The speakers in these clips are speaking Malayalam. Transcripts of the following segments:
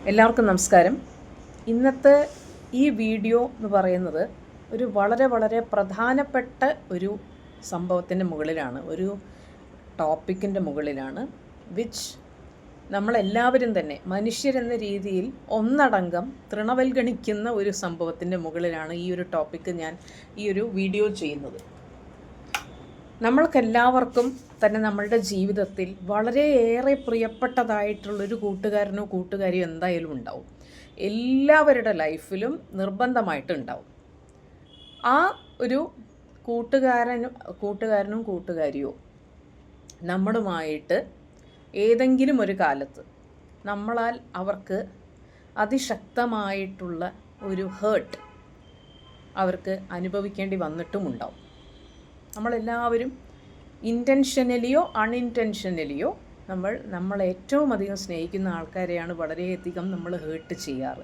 എല്ലാവർക്കും നമസ്കാരം. ഇന്നത്തെ ഈ വീഡിയോ എന്ന് പറയുന്നത് ഒരു വളരെ വളരെ പ്രധാനപ്പെട്ട ഒരു സംഭവത്തിൻ്റെ മുകളിലാണ്, ഒരു ടോപ്പിക്കിൻ്റെ മുകളിലാണ്. വിച്ച് നമ്മളെല്ലാവരും തന്നെ മനുഷ്യരെന്ന രീതിയിൽ ഒന്നടങ്കം തൃണവൽഗണിക്കുന്ന ഒരു സംഭവത്തിൻ്റെ മുകളിലാണ് ഈ ഒരു ടോപ്പിക്ക് ഞാൻ ഈ ഒരു വീഡിയോ ചെയ്യുന്നത്. നമ്മൾക്കെല്ലാവർക്കും തന്നെ നമ്മളുടെ ജീവിതത്തിൽ വളരെയേറെ പ്രിയപ്പെട്ടതായിട്ടുള്ളൊരു കൂട്ടുകാരനോ കൂട്ടുകാരിയോ എന്തായാലും ഉണ്ടാവും. എല്ലാവരുടെ ലൈഫിലും നിർബന്ധമായിട്ടുണ്ടാവും. ആ ഒരു കൂട്ടുകാരനും കൂട്ടുകാരിയോ നമ്മളുമായിട്ട് ഏതെങ്കിലും ഒരു കാലത്ത് നമ്മളാൽ അവർക്ക് അതിശക്തമായിട്ടുള്ള ഒരു ഹേർട്ട് അവർക്ക് അനുഭവിക്കേണ്ടി വന്നിട്ടുമുണ്ടാവും. നമ്മളെല്ലാവരും ഇൻറ്റൻഷനലിയോ അൺഇൻറ്റൻഷനലിയോ നമ്മൾ ഏറ്റവും അധികം സ്നേഹിക്കുന്ന ആൾക്കാരെയാണ് വളരെയധികം നമ്മൾ ഹേർട്ട് ചെയ്യാറ്.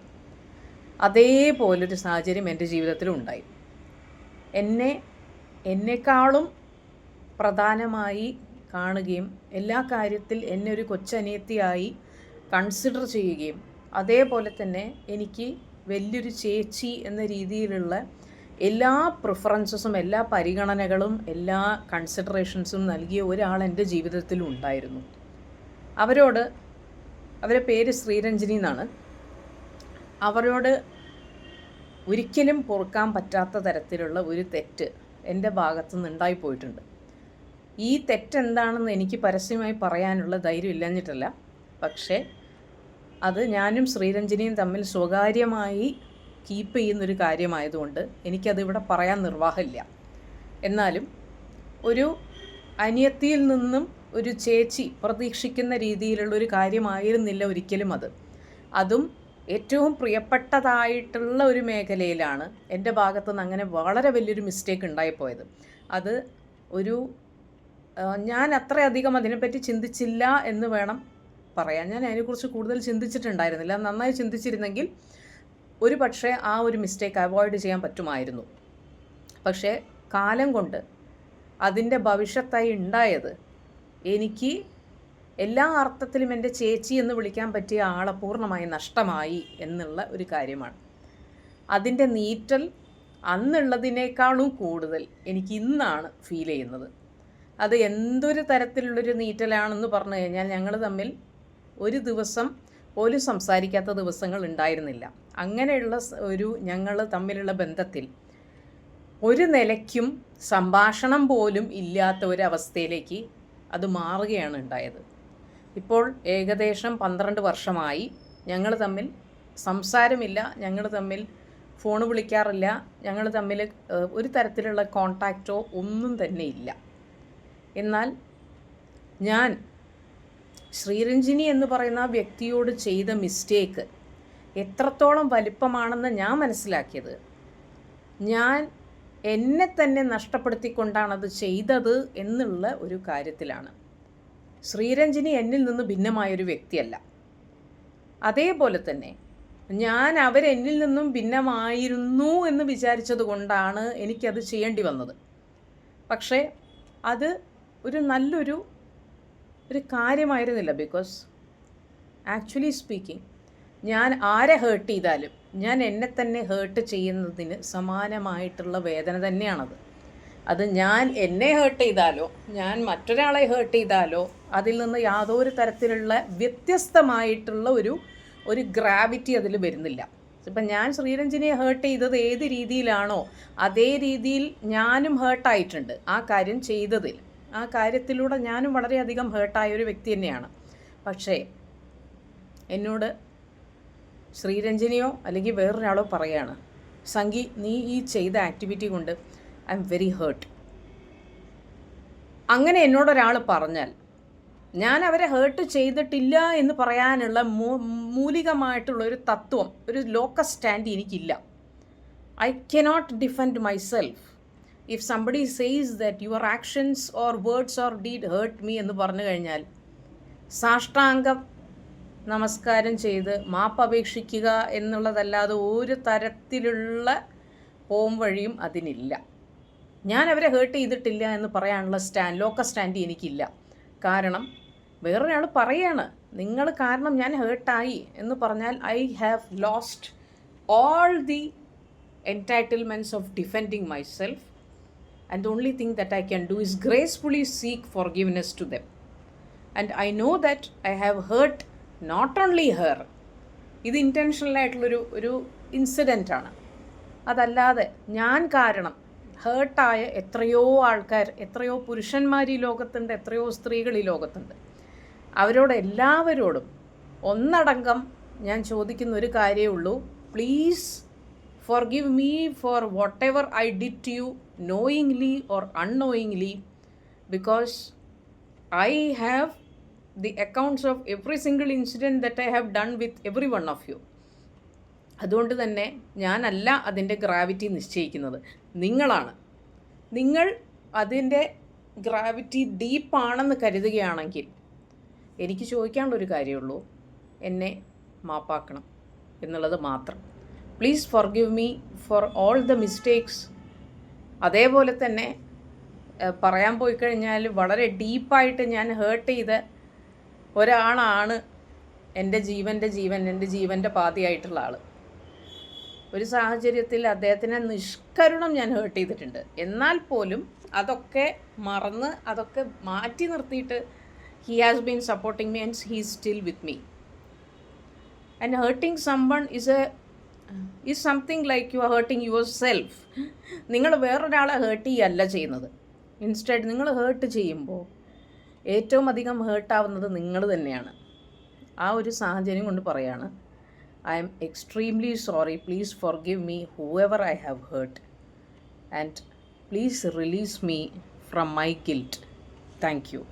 അതേപോലൊരു സാഹചര്യം എൻ്റെ ജീവിതത്തിലും ഉണ്ടായി. എന്നെക്കാളും പ്രധാനമായി കാണുകയും എല്ലാ കാര്യത്തിൽ എന്നെ ഒരു കൊച്ചനിയത്തിയായി കൺസിഡർ ചെയ്യുകയും അതേപോലെ തന്നെ എനിക്ക് വലിയൊരു ചേച്ചി എന്ന രീതിയിലുള്ള എല്ലാ പ്രിഫറൻസസും എല്ലാ പരിഗണനകളും എല്ലാ കൺസിഡറേഷൻസും നൽകിയ ഒരാൾ എൻ്റെ ജീവിതത്തിലും ഉണ്ടായിരുന്നു. അവരുടെ പേര് ശ്രീരഞ്ജിനി എന്നാണ്. അവരോട് ഒരിക്കലും പൊറുക്കാൻ പറ്റാത്ത തരത്തിലുള്ള ഒരു തെറ്റ് എൻ്റെ ഭാഗത്തു നിന്ന് ഉണ്ടായിപ്പോയിട്ടുണ്ട്. ഈ തെറ്റെന്താണെന്ന് എനിക്ക് പരസ്യമായി പറയാനുള്ള ധൈര്യം ഇല്ലഞ്ഞിട്ടല്ല, പക്ഷേ അത് ഞാനും ശ്രീരഞ്ജിനിയും തമ്മിൽ സ്വകാര്യമായി കീപ്പ് ചെയ്യുന്നൊരു കാര്യമായതുകൊണ്ട് എനിക്കതിവിടെ പറയാൻ നിർവാഹമില്ല. എന്നാലും ഒരു അനിയത്തിയിൽ നിന്നും ഒരു ചേച്ചി പ്രതീക്ഷിക്കുന്ന രീതിയിലുള്ളൊരു കാര്യമായിരുന്നില്ല ഒരിക്കലും അതും ഏറ്റവും പ്രിയപ്പെട്ടതായിട്ടുള്ള ഒരു മേഖലയിലാണ് എൻ്റെ ഭാഗത്തുനിന്ന് അങ്ങനെ വളരെ വലിയൊരു മിസ്റ്റേക്ക് ഉണ്ടായിപ്പോയത്. അത് ഞാൻ അത്രയധികം അതിനെപ്പറ്റി ചിന്തിച്ചില്ല എന്ന് വേണം പറയാൻ. ഞാൻ അതിനെക്കുറിച്ച് കൂടുതൽ ചിന്തിച്ചിട്ടുണ്ടായിരുന്നില്ല. നന്നായി ചിന്തിച്ചിരുന്നെങ്കിൽ ഒരു പക്ഷേ ആ ഒരു മിസ്റ്റേക്ക് അവോയ്ഡ് ചെയ്യാൻ പറ്റുമായിരുന്നു. പക്ഷേ കാലം കൊണ്ട് അതിൻ്റെ ഭവിഷ്യത്തായി ഉണ്ടായത് എനിക്ക് എല്ലാ അർത്ഥത്തിലും എൻ്റെ ചേച്ചി എന്ന് വിളിക്കാൻ പറ്റിയ ആളെ പൂർണ്ണമായി നഷ്ടമായി എന്നുള്ള ഒരു കാര്യമാണ്. അതിൻ്റെ നീറ്റൽ അന്നുള്ളതിനേക്കാളും കൂടുതൽ എനിക്ക് ഇന്നാണ് ഫീൽ ചെയ്യുന്നത്. അത് എന്തൊരു തരത്തിലുള്ളൊരു നീറ്റലാണെന്ന് പറഞ്ഞു കഴിഞ്ഞാൽ ഞങ്ങൾ തമ്മിൽ ഒരു ദിവസം പോലും സംസാരിക്കാത്ത ദിവസങ്ങൾ ഉണ്ടായിരുന്നില്ല. അങ്ങനെയുള്ള ഞങ്ങൾ തമ്മിലുള്ള ബന്ധത്തിൽ ഒരു നിലയ്ക്കും സംഭാഷണം പോലും ഇല്ലാത്ത ഒരവസ്ഥയിലേക്ക് അത് മാറുകയാണ് ഉണ്ടായത്. ഇപ്പോൾ ഏകദേശം 12 വർഷമായി ഞങ്ങൾ തമ്മിൽ സംസാരമില്ല, ഞങ്ങൾ തമ്മിൽ ഫോൺ വിളിക്കാറില്ല, ഞങ്ങൾ തമ്മിൽ ഒരു തരത്തിലുള്ള കോണ്ടാക്റ്റോ ഒന്നും തന്നെ ഇല്ല. എന്നാൽ ഞാൻ ശ്രീരഞ്ജിനി എന്ന് പറയുന്ന ആ വ്യക്തിയോട് ചെയ്ത മിസ്റ്റേക്ക് എത്രത്തോളം വലിപ്പമാണെന്ന് ഞാൻ മനസ്സിലാക്കിയത് ഞാൻ എന്നെ തന്നെ നഷ്ടപ്പെടുത്തിക്കൊണ്ടാണത് ചെയ്തത് എന്നുള്ള ഒരു കാര്യത്തിലാണ്. ശ്രീരഞ്ജിനി എന്നിൽ നിന്ന് ഭിന്നമായൊരു വ്യക്തിയല്ല. അതേപോലെ തന്നെ ഞാൻ അവരെന്നിൽ നിന്നും ഭിന്നമായിരുന്നു എന്ന് വിചാരിച്ചത് കൊണ്ടാണ് എനിക്കത് ചെയ്യേണ്ടി വന്നത്. പക്ഷേ അത് നല്ലൊരു കാര്യമായിരുന്നില്ല. ബിക്കോസ് ആക്ച്വലി സ്പീക്കിംഗ് ഞാൻ ആരെ ഹേർട്ട് ചെയ്താലും ഞാൻ എന്നെ തന്നെ ഹേർട്ട് ചെയ്യുന്നതിന് സമാനമായിട്ടുള്ള വേദന തന്നെയാണത്. അത് ഞാൻ എന്നെ ഹേർട്ട് ചെയ്താലോ ഞാൻ മറ്റൊരാളെ ഹേർട്ട് ചെയ്താലോ അതിൽ നിന്ന് യാതൊരു തരത്തിലുള്ള വ്യത്യസ്തമായിട്ടുള്ള ഒരു ഗ്രാവിറ്റി അതിൽ വരുന്നില്ല. ഇപ്പം ഞാൻ ശ്രീരഞ്ജിനിയെ ഹേർട്ട് ചെയ്തത് ഏത് രീതിയിലാണോ അതേ രീതിയിൽ ഞാനും ഹേർട്ടായിട്ടുണ്ട്. ആ കാര്യം ചെയ്തതിൽ ആ കാര്യത്തിലൂടെ ഞാനും വളരെയധികം ഹേർട്ടായൊരു വ്യക്തി തന്നെയാണ്. പക്ഷേ എന്നോട് ശ്രീരഞ്ജിനിയോ അല്ലെങ്കിൽ വേറൊരാളോ പറയാണ്, സംഗി നീ ഈ ചെയ്ത ആക്ടിവിറ്റി കൊണ്ട് ഐ എം വെരി ഹേർട്ട്. അങ്ങനെ എന്നോടൊരാൾ പറഞ്ഞാൽ ഞാൻ അവരെ ഹേർട്ട് ചെയ്തിട്ടില്ല എന്ന് പറയാനുള്ള മൂലികമായിട്ടുള്ളൊരു തത്വം, ഒരു ലോക്കസ് സ്റ്റാൻഡ് എനിക്കില്ല. I cannot defend myself if somebody says that your actions or words or deed hurt me എന്ന് പറഞ്ഞു കഴിഞ്ഞാൽ സാഷ്ടാംഗം നമസ്കാരം ചെയ്ത് മാപ്പപേക്ഷിക്കുക എന്നുള്ളതല്ലാതെ ഒരു തരത്തിലുള്ള പോം വഴിയും അതിനില്ല. ഞാൻ അവരെ ഹേർട്ട് ചെയ്തിട്ടില്ല എന്ന് പറയാനുള്ള ലോക്കൽ സ്റ്റാൻഡ് എനിക്കില്ല. കാരണം വേറൊരാൾ പറയാണ് നിങ്ങൾ കാരണം ഞാൻ ഹേർട്ടായി എന്ന് പറഞ്ഞാൽ I have lost all the entitlements of defending myself, and the only thing that I can do is gracefully seek forgiveness to them. And I know that I have hurt not only her, ഇത് ഇൻറ്റൻഷണലായിട്ടുള്ളൊരു ഇൻസിഡൻ്റാണ്. അതല്ലാതെ ഞാൻ കാരണം ഹേർട്ടായ എത്രയോ ആൾക്കാർ, എത്രയോ പുരുഷന്മാർ ഈ ലോകത്തുണ്ട്, എത്രയോ സ്ത്രീകൾ ഈ ലോകത്തുണ്ട്. അവരോട് എല്ലാവരോടും ഒന്നടങ്കം ഞാൻ ചോദിക്കുന്ന ഒരു കാര്യമേ ഉള്ളൂ, please forgive me for whatever I did to you, knowingly or unknowingly, because I have the accounts of every single incident that I have done with every one of you. അതുകൊണ്ട് തന്നെ ഞാനല്ല അതിൻ്റെ ഗ്രാവിറ്റി നിശ്ചയിക്കുന്നത്, നിങ്ങളാണ്. നിങ്ങൾ അതിൻ്റെ ഗ്രാവിറ്റി ഡീപ്പാണെന്ന് കരുതുകയാണെങ്കിൽ എനിക്ക് ചോദിക്കാനുള്ളൊരു കാര്യമുള്ളൂ, എന്നെ മാപ്പാക്കണം എന്നുള്ളത് മാത്രം. Please forgive me for all the mistakes. അതേപോലെ തന്നെ പറയാൻ പോയി കഴിഞ്ഞാൽ വളരെ ഡീപ്പായിട്ട് ഞാൻ ഹേർട്ട് ചെയ്ത ഒരാളാണ് എൻ്റെ ജീവൻ്റെ പാതിയായിട്ടുള്ള ആൾ. ഒരു സാഹചര്യത്തിൽ അദ്ദേഹത്തിനെ നിഷ്കരുണം ഞാൻ ഹേർട്ട് ചെയ്തിട്ടുണ്ട്. എന്നാൽ പോലും അതൊക്കെ മറന്ന് അതൊക്കെ മാറ്റി നിർത്തിയിട്ട് he has been supporting me and he is still with me. And hurting someone is something like you are hurting yourself. നിങ്ങൾ വേറൊരാളെ ഹേർട്ട് ചെയ്യല്ല ചെയ്യുന്നത്. ഇൻസ്റ്റെഡ് നിങ്ങൾ ഹേർട്ട് ചെയ്യുമ്പോൾ ഏറ്റവും അധികം ഹേർട്ടാവുന്നത് നിങ്ങൾ തന്നെയാണ്. ആ ഒരു സാഹചര്യം കൊണ്ട് പറയാണ്, I am extremely sorry. Please forgive me whoever I have hurt, and please release me from my guilt. Thank U.